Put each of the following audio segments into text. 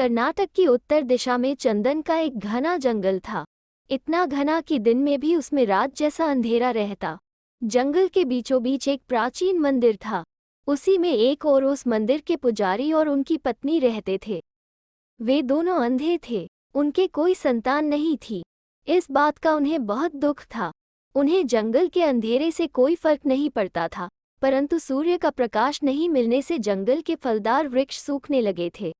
कर्नाटक की उत्तर दिशा में चंदन का एक घना जंगल था। इतना घना कि दिन में भी उसमें रात जैसा अंधेरा रहता। जंगल के बीचों बीच एक प्राचीन मंदिर था। उसी में एक और उस मंदिर के पुजारी और उनकी पत्नी रहते थे। वे दोनों अंधे थे। उनके कोई संतान नहीं थी। इस बात का उन्हें बहुत दुख था। उन्हें जंगल के अंधेरे से कोई फर्क नहीं पड़ता था, परंतु सूर्य का प्रकाश नहीं मिलने से जंगल के फलदार वृक्ष सूखने लगे थे।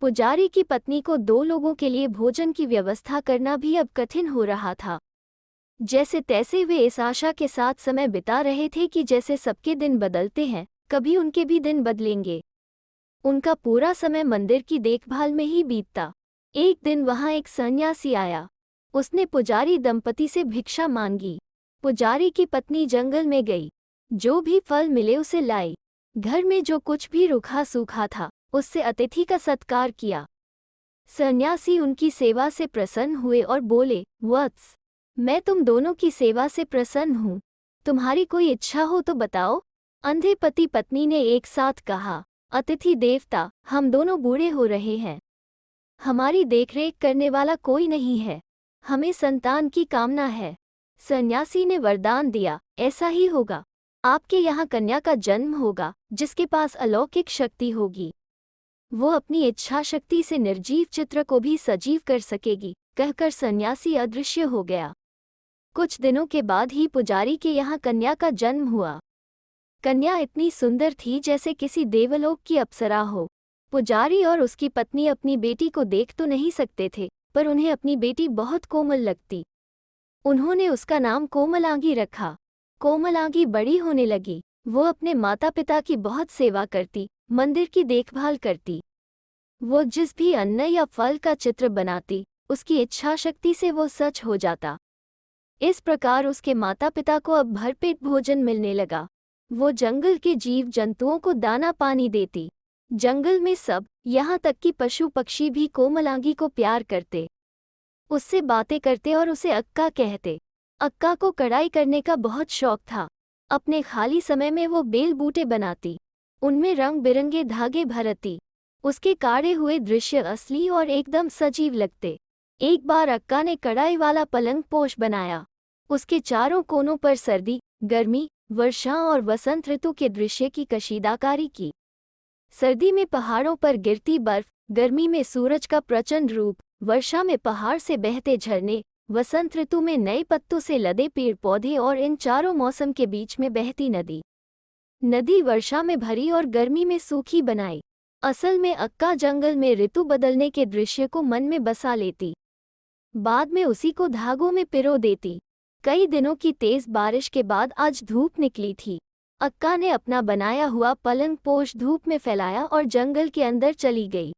पुजारी की पत्नी को 2 लोगों के लिए भोजन की व्यवस्था करना भी अब कठिन हो रहा था। जैसे तैसे वे इस आशा के साथ समय बिता रहे थे कि जैसे सबके दिन बदलते हैं, कभी उनके भी दिन बदलेंगे। उनका पूरा समय मंदिर की देखभाल में ही बीतता। एक दिन वहां एक सन्यासी आया। उसने पुजारी दंपति से भिक्षा मांगी। पुजारी की पत्नी जंगल में गई। जो भी फल मिले उसे लाई। घर में जो कुछ भी रूखा सूखा था, उससे अतिथि का सत्कार किया। सन्यासी उनकी सेवा से प्रसन्न हुए और बोले, वत्स, मैं तुम दोनों की सेवा से प्रसन्न हूँ। तुम्हारी कोई इच्छा हो तो बताओ। अंधे पति पत्नी ने एक साथ कहा, अतिथि देवता, हम दोनों बूढ़े हो रहे हैं। हमारी देखरेख करने वाला कोई नहीं है। हमें संतान की कामना है। सन्यासी ने वरदान दिया, ऐसा ही होगा। आपके यहाँ कन्या का जन्म होगा, जिसके पास अलौकिक शक्ति होगी। वो अपनी इच्छा शक्ति से निर्जीव चित्र को भी सजीव कर सकेगी। कहकर सन्यासी अदृश्य हो गया। कुछ दिनों के बाद ही पुजारी के यहाँ कन्या का जन्म हुआ। कन्या इतनी सुंदर थी जैसे किसी देवलोक की अप्सरा हो। पुजारी और उसकी पत्नी अपनी बेटी को देख तो नहीं सकते थे, पर उन्हें अपनी बेटी बहुत कोमल लगती। उन्होंने उसका नाम कोमलांगी रखा। कोमलांगी बड़ी होने लगी। वो अपने माता पिता की बहुत सेवा करती, मंदिर की देखभाल करती। वो जिस भी अन्न या फल का चित्र बनाती, उसकी इच्छा शक्ति से वो सच हो जाता। इस प्रकार उसके माता पिता को अब भरपेट भोजन मिलने लगा। वो जंगल के जीव जंतुओं को दाना पानी देती। जंगल में सब, यहाँ तक कि पशु पक्षी भी कोमलांगी को प्यार करते। उससे बातें करते और उसे अक्का कहते। अक्का को कढ़ाई करने का बहुत शौक था। अपने खाली समय में वो बेल बूटे बनाती, उनमें रंग बिरंगे धागे भरती। उसके काढ़े हुए दृश्य असली और एकदम सजीव लगते। एक बार अक्का ने कढ़ाई वाला पलंग पोश बनाया। उसके चारों कोनों पर सर्दी, गर्मी, वर्षा और वसंत ऋतु के दृश्य की कशीदाकारी की। सर्दी में पहाड़ों पर गिरती बर्फ, गर्मी में सूरज का प्रचंड रूप, वर्षा में पहाड़ से बहते झरने, वसंत ऋतु में नए पत्तों से लदे पेड़ पौधे और इन चारों मौसम के बीच में बहती नदी। नदी वर्षा में भरी और गर्मी में सूखी बनाई। असल में अक्का जंगल में ऋतु बदलने के दृश्य को मन में बसा लेती। बाद में उसी को धागों में पिरो देती। कई दिनों की तेज बारिश के बाद आज धूप निकली थी। अक्का ने अपना बनाया हुआ पलंग पोश धूप में फैलाया और जंगल के अंदर चली गई।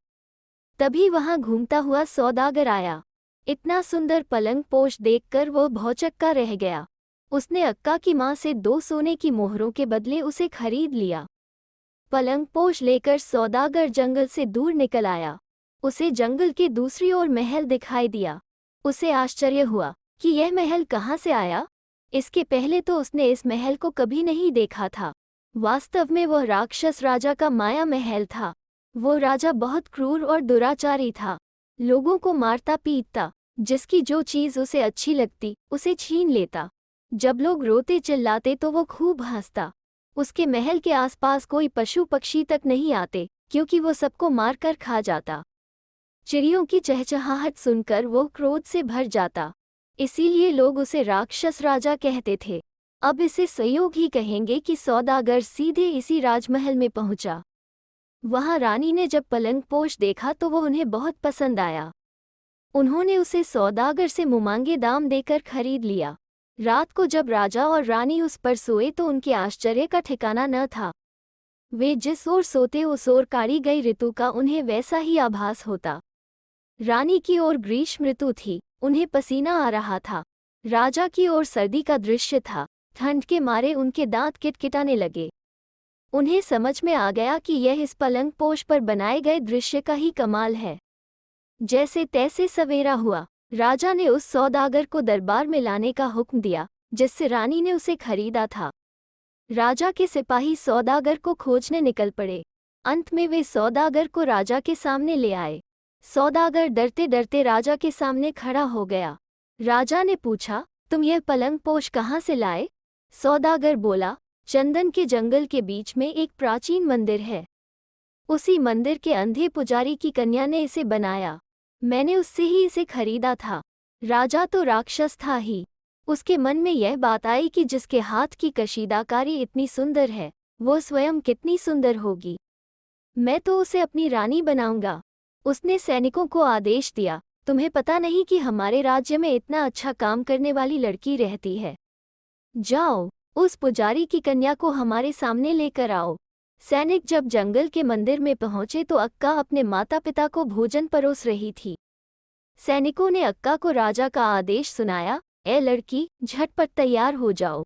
तभी वहां घूमता हुआ सौदागर आया। इतना सुंदर पलंग पोश देखकर वो भौचक्का रह गया। उसने अक्का की मां से 2 सोने की मोहरों के बदले उसे खरीद लिया। पलंग पोश लेकर सौदागर जंगल से दूर निकल आया। उसे जंगल के दूसरी ओर महल दिखाई दिया। उसे आश्चर्य हुआ कि यह महल कहाँ से आया। इसके पहले तो उसने इस महल को कभी नहीं देखा था। वास्तव में वह राक्षस राजा का माया महल था। वो राजा बहुत क्रूर और दुराचारी था। लोगों को मारता पीटता, जिसकी जो चीज़ उसे अच्छी लगती उसे छीन लेता। जब लोग रोते चिल्लाते तो वो खूब हंसता। उसके महल के आसपास कोई पशु पक्षी तक नहीं आते, क्योंकि वो सबको मारकर खा जाता। चिड़ियों की चहचहाहट सुनकर वो क्रोध से भर जाता। इसीलिए लोग उसे राक्षस राजा कहते थे। अब इसे संयोग ही कहेंगे कि सौदागर सीधे इसी राजमहल में पहुंचा। वहां रानी ने जब पलंग पोश देखा तो वो उन्हें बहुत पसंद आया। उन्होंने उसे सौदागर से मुमांगे दाम देकर खरीद लिया। रात को जब राजा और रानी उस पर सोए तो उनके आश्चर्य का ठिकाना न था। वे जिस ओर सोते उस ओर काढ़ी गई ऋतु का उन्हें वैसा ही आभास होता। रानी की ओर ग्रीष्म ऋतु थी, उन्हें पसीना आ रहा था। राजा की ओर सर्दी का दृश्य था, ठंड के मारे उनके दांत किटकिटाने लगे। उन्हें समझ में आ गया कि यह इस पलंग पोश पर बनाए गए दृश्य का ही कमाल है। जैसे तैसे सवेरा हुआ। राजा ने उस सौदागर को दरबार में लाने का हुक्म दिया, जिससे रानी ने उसे खरीदा था। राजा के सिपाही सौदागर को खोजने निकल पड़े। अंत में वे सौदागर को राजा के सामने ले आए। सौदागर डरते डरते राजा के सामने खड़ा हो गया। राजा ने पूछा, तुम यह पलंग पोश कहाँ से लाए? सौदागर बोला, चंदन के जंगल के बीच में एक प्राचीन मंदिर है। उसी मंदिर के अंधे पुजारी की कन्या ने इसे बनाया। मैंने उससे ही इसे खरीदा था। राजा तो राक्षस था ही। उसके मन में यह बात आई कि जिसके हाथ की कशीदाकारी इतनी सुंदर है, वो स्वयं कितनी सुंदर होगी। मैं तो उसे अपनी रानी बनाऊंगा। उसने सैनिकों को आदेश दिया, तुम्हें पता नहीं कि हमारे राज्य में इतना अच्छा काम करने वाली लड़की रहती है। जाओ, उस पुजारी की कन्या को हमारे सामने लेकर आओ। सैनिक जब जंगल के मंदिर में पहुंचे तो अक्का अपने माता पिता को भोजन परोस रही थी। सैनिकों ने अक्का को राजा का आदेश सुनाया, ए लड़की, झटपट तैयार हो जाओ।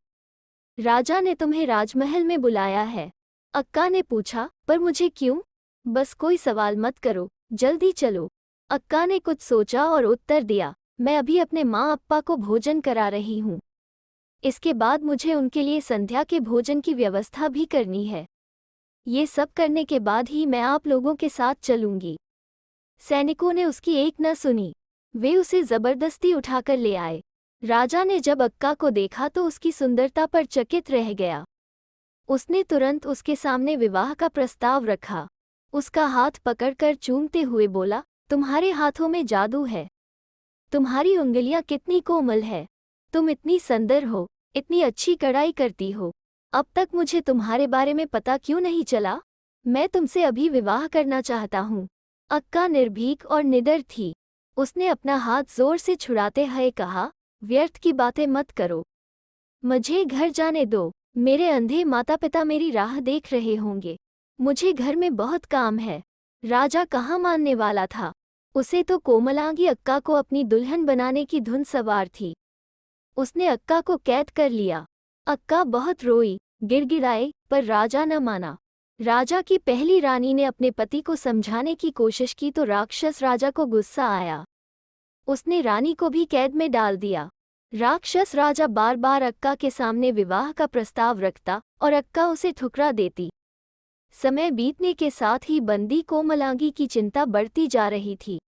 राजा ने तुम्हें राजमहल में बुलाया है। अक्का ने पूछा, पर मुझे क्यों? बस कोई सवाल मत करो, जल्दी चलो। अक्का ने कुछ सोचा और उत्तर दिया, मैं अभी अपने माँ अप्पा को भोजन करा रही हूँ। इसके बाद मुझे उनके लिए संध्या के भोजन की व्यवस्था भी करनी है। ये सब करने के बाद ही मैं आप लोगों के साथ चलूंगी। सैनिकों ने उसकी एक न सुनी। वे उसे जबरदस्ती उठाकर ले आए। राजा ने जब अक्का को देखा तो उसकी सुंदरता पर चकित रह गया। उसने तुरंत उसके सामने विवाह का प्रस्ताव रखा। उसका हाथ पकड़कर चूमते हुए बोला, तुम्हारे हाथों में जादू है। तुम्हारी उंगलियां कितनी कोमल है। तुम इतनी सुंदर हो, इतनी अच्छी कढ़ाई करती हो। अब तक मुझे तुम्हारे बारे में पता क्यों नहीं चला? मैं तुमसे अभी विवाह करना चाहता हूँ। अक्का निर्भीक और निडर थी। उसने अपना हाथ जोर से छुड़ाते हुए कहा, व्यर्थ की बातें मत करो। मुझे घर जाने दो। मेरे अंधे माता पिता मेरी राह देख रहे होंगे। मुझे घर में बहुत काम है। राजा कहाँ मानने वाला था। उसे तो कोमलांगी अक्का को अपनी दुल्हन बनाने की धुन सवार थी। उसने अक्का को कैद कर लिया। अक्का बहुत रोई, गिड़गिड़ाई, पर राजा न माना। राजा की पहली रानी ने अपने पति को समझाने की कोशिश की तो राक्षस राजा को गुस्सा आया। उसने रानी को भी कैद में डाल दिया। राक्षस राजा बार बार अक्का के सामने विवाह का प्रस्ताव रखता और अक्का उसे ठुकरा देती। समय बीतने के साथ ही बंदी कोमलांगी की चिंता बढ़ती जा रही थी।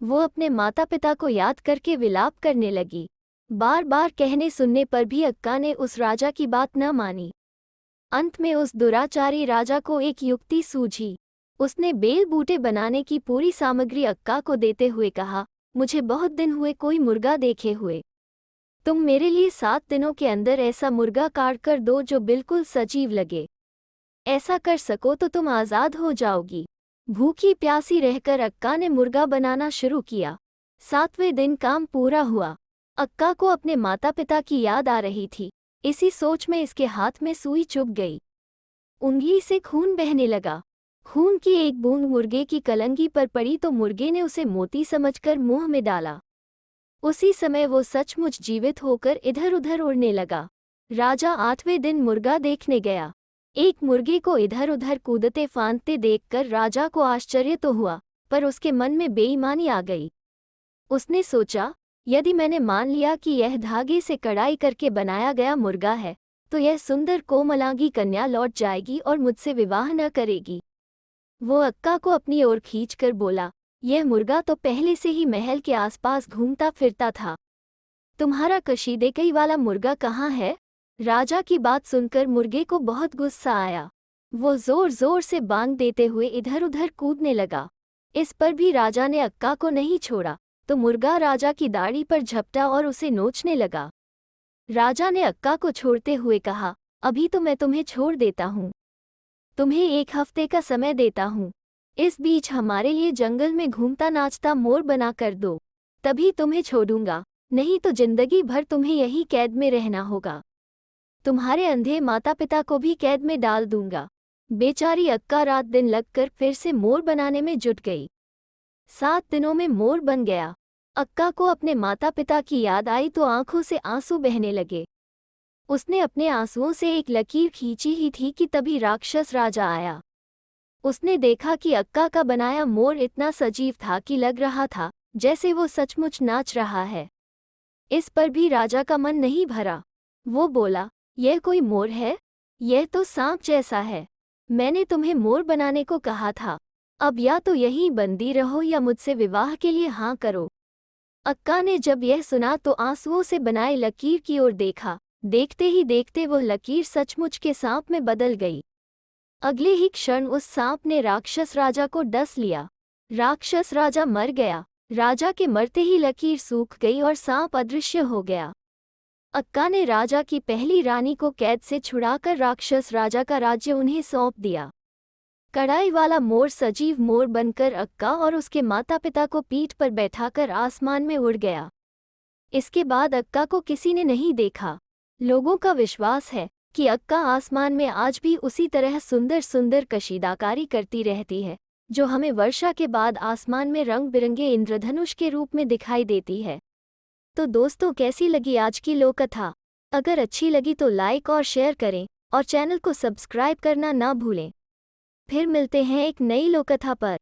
वो अपने माता पिता को याद करके विलाप करने लगी। बार बार कहने सुनने पर भी अक्का ने उस राजा की बात न मानी। अंत में उस दुराचारी राजा को एक युक्ति सूझी। उसने बेल बूटे बनाने की पूरी सामग्री अक्का को देते हुए कहा, मुझे बहुत दिन हुए कोई मुर्गा देखे हुए। तुम मेरे लिए 7 दिनों के अंदर ऐसा मुर्गा काट कर दो जो बिल्कुल सजीव लगे। ऐसा कर सको तो तुम आज़ाद हो जाओगी। भूखी प्यासी रहकर अक्का ने मुर्गा बनाना शुरू किया। 7वें दिन काम पूरा हुआ। अक्का को अपने माता पिता की याद आ रही थी। इसी सोच में इसके हाथ में सुई चुभ गई। उंगली से खून बहने लगा। खून की एक बूंद मुर्गे की कलंगी पर पड़ी तो मुर्गे ने उसे मोती समझकर मुंह में डाला। उसी समय वो सचमुच जीवित होकर इधर उधर उड़ने लगा। राजा 8वें दिन मुर्गा देखने गया। एक मुर्गे को इधर उधर कूदते फांदते देखकर राजा को आश्चर्य तो हुआ, पर उसके मन में बेईमानी आ गई। उसने सोचा, यदि मैंने मान लिया कि यह धागे से कढ़ाई करके बनाया गया मुर्गा है, तो यह सुंदर कोमलांगी कन्या लौट जाएगी और मुझसे विवाह न करेगी। वो अक्का को अपनी ओर खींचकर बोला, यह मुर्गा तो पहले से ही महल के आसपास घूमता फिरता था। तुम्हारा कशीदेकई वाला मुर्गा कहाँ है? राजा की बात सुनकर मुर्गे को बहुत गुस्सा आया। वो जोर जोर से बांग देते हुए इधर उधर कूदने लगा। इस पर भी राजा ने अक्का को नहीं छोड़ा, तो मुर्गा राजा की दाढ़ी पर झपटा और उसे नोचने लगा। राजा ने अक्का को छोड़ते हुए कहा, अभी तो मैं तुम्हें छोड़ देता हूँ। तुम्हें 1 हफ्ते का समय देता हूँ। इस बीच हमारे लिए जंगल में घूमता नाचता मोर बना कर दो, तभी तुम्हें छोड़ूंगा, नहीं तो जिंदगी भर तुम्हें यही कैद में रहना होगा। तुम्हारे अंधे माता पिता को भी कैद में डाल दूंगा। बेचारी अक्का रात दिन लगकर फिर से मोर बनाने में जुट गई। 7 दिनों में मोर बन गया। अक्का को अपने माता पिता की याद आई तो आंखों से आंसू बहने लगे। उसने अपने आंसुओं से एक लकीर खींची ही थी कि तभी राक्षस राजा आया। उसने देखा कि अक्का का बनाया मोर इतना सजीव था कि लग रहा था जैसे वो सचमुच नाच रहा है। इस पर भी राजा का मन नहीं भरा। वो बोला, यह कोई मोर है? यह तो सांप जैसा है। मैंने तुम्हें मोर बनाने को कहा था। अब या तो यहीं बंदी रहो या मुझसे विवाह के लिए हाँ करो। अक्का ने जब यह सुना तो आंसुओं से बनाए लकीर की ओर देखा। देखते ही देखते वह लकीर सचमुच के सांप में बदल गई। अगले ही क्षण उस सांप ने राक्षस राजा को डस लिया। राक्षस राजा मर गया। राजा के मरते ही लकीर सूख गई और सांप अदृश्य हो गया। अक्का ने राजा की पहली रानी को कैद से छुड़ाकर राक्षस राजा का राज्य उन्हें सौंप दिया। कढ़ाई वाला मोर सजीव मोर बनकर अक्का और उसके माता पिता को पीठ पर बैठाकर आसमान में उड़ गया। इसके बाद अक्का को किसी ने नहीं देखा। लोगों का विश्वास है कि अक्का आसमान में आज भी उसी तरह सुंदर सुंदर कशीदाकारी करती रहती है, जो हमें वर्षा के बाद आसमान में रंग बिरंगे इंद्रधनुष के रूप में दिखाई देती है। तो दोस्तों, कैसी लगी आज की लोककथा? अगर अच्छी लगी तो लाइक और शेयर करें और चैनल को सब्सक्राइब करना ना भूलें। फिर मिलते हैं एक नई लोककथा पर।